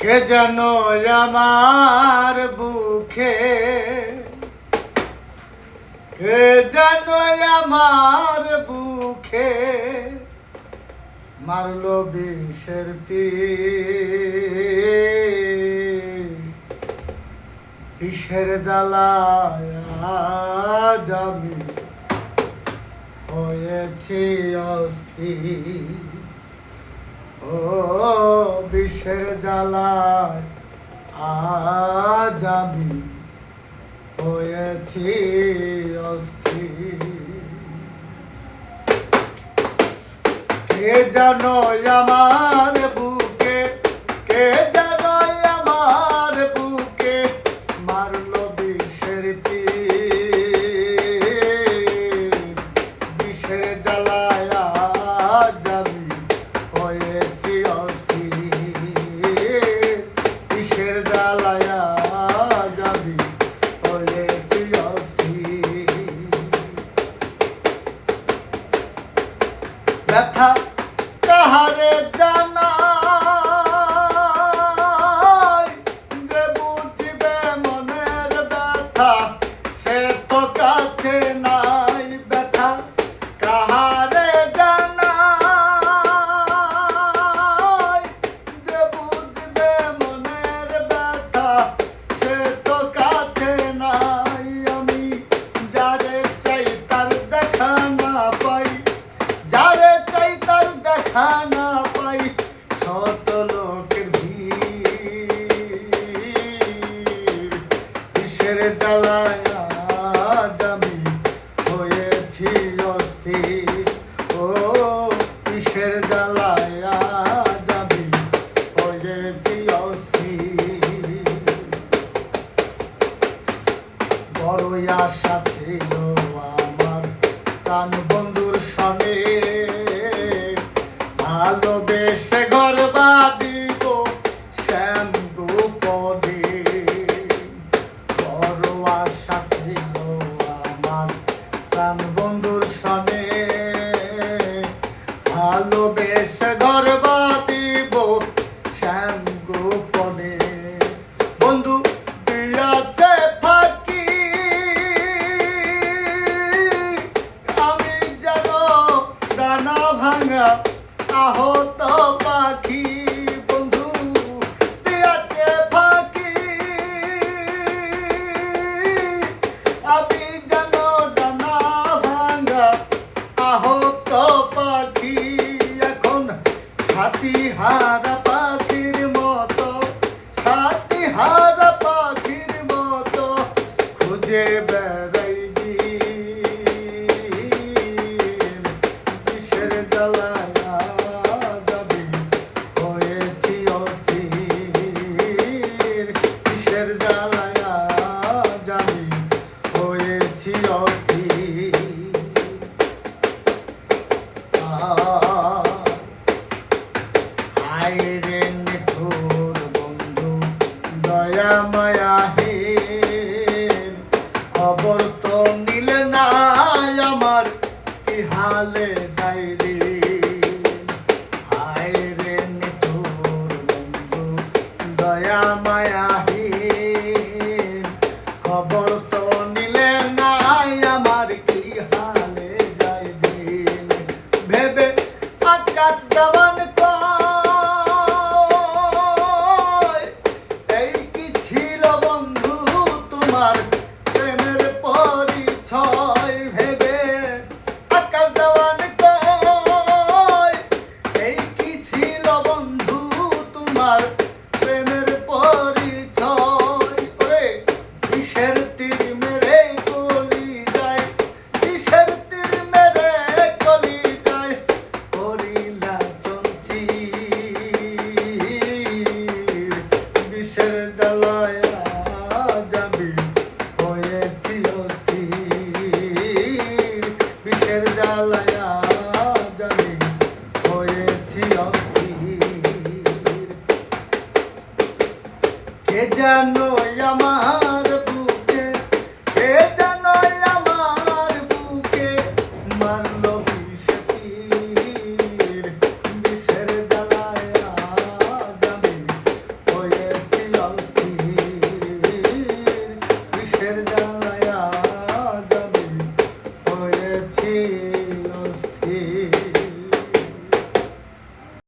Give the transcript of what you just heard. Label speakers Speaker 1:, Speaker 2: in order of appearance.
Speaker 1: কে যেন আমার বুকে, কে যেন আমার বুকে মারলো বিষের তীর। বিষের জ্বালায় আজ আমি হয়েছি অস্থির। ও বিষের জ্বালায় আজ আমি হয়েছি অস্থির। কে জানো আমার বুকে, কে জানো আমার বুকে মারলো বিষের তীর। বিষের জ্বালায় আজ আমি হয়েছি অস্থির। বিষের জ্বালায় আজ আমি হয়েছি অস্থির। ব্যথা কাহারে জানাই, যে বুঝিবে মনের ব্যথা সে তো কাছে নাই। ব্যথা কাহারে জানাই, যে বুঝিবে মনের ব্যথা সে তো কাছে নাই। আমি যারে চাই তার দেখা না পাই, যারে চাই তার দেখা না পাই। শত লোকের ভিড়। বিষের জ্বালায় আজ আমি হয়েছি অস্থির। ও বিষের জ্বালায় আজ আমি হয়েছি অস্থির। বড়ই আশা ছিল আমার প্রাণ বন্ধুর সনে, ভালোবেসে ঘর বাঁধিব শ্যাম গোপনে। বড় আশা ছিল আমার প্রাণ বন্ধুর সনে, ভালোবেসে ঘর বাঁধিব শ্যাম গোপনে। বন্ধু দিয়াছে ফাঁকি, আমি যেন ডানা ভাঙা আহত পাখি। বন্ধু দিয়াছে ফাঁকি, আমি যেন ডানা ভাঙা আহত পাখি। এখন সাথী হারা পাখির মতো, সাথী হারা পাখির মতো খুঁজে বেড়াই দিন। বিষের জ্বালায় আজ আমি হয়েছি অস্থির। বিষের জ্বালায় আজ আমি হয়েছি অস্থির। আইরে নিঠুর বন্ধু দয়া মায়াহীন, খবর তো নিলে না আমার কি হালে যাই রে। আইরে নিঠুর বন্ধু দয়া মায়াহীন, খবর তো নিলে না আমার কি হালে যাই দিন। ভেবে আকাশ দেওয়ান কয়, এই কি ছিল বন্ধু তোমার প্রেমের পরিচয়। ভেবে আকাশ দেওয়ান কয়, এই কি ছিল বন্ধু তোমার প্রেমের পরিচয়। ওরে বিষের তীর মেরে গলি যায়, বিষের তীর মেরে গলি যায় করিলা চঞ্চির। বিষের জ্বালায় আজ আমি হয়েছি অস্থির। বিষের জ্বালায় আজ আমি হয়েছি অস্থির। কে জানো আমার বুকে, কে জানো আমার বুকে মারলো বিষের তীর। বিষের জ্বালায় আজ আমি হয়ে হাফেজ।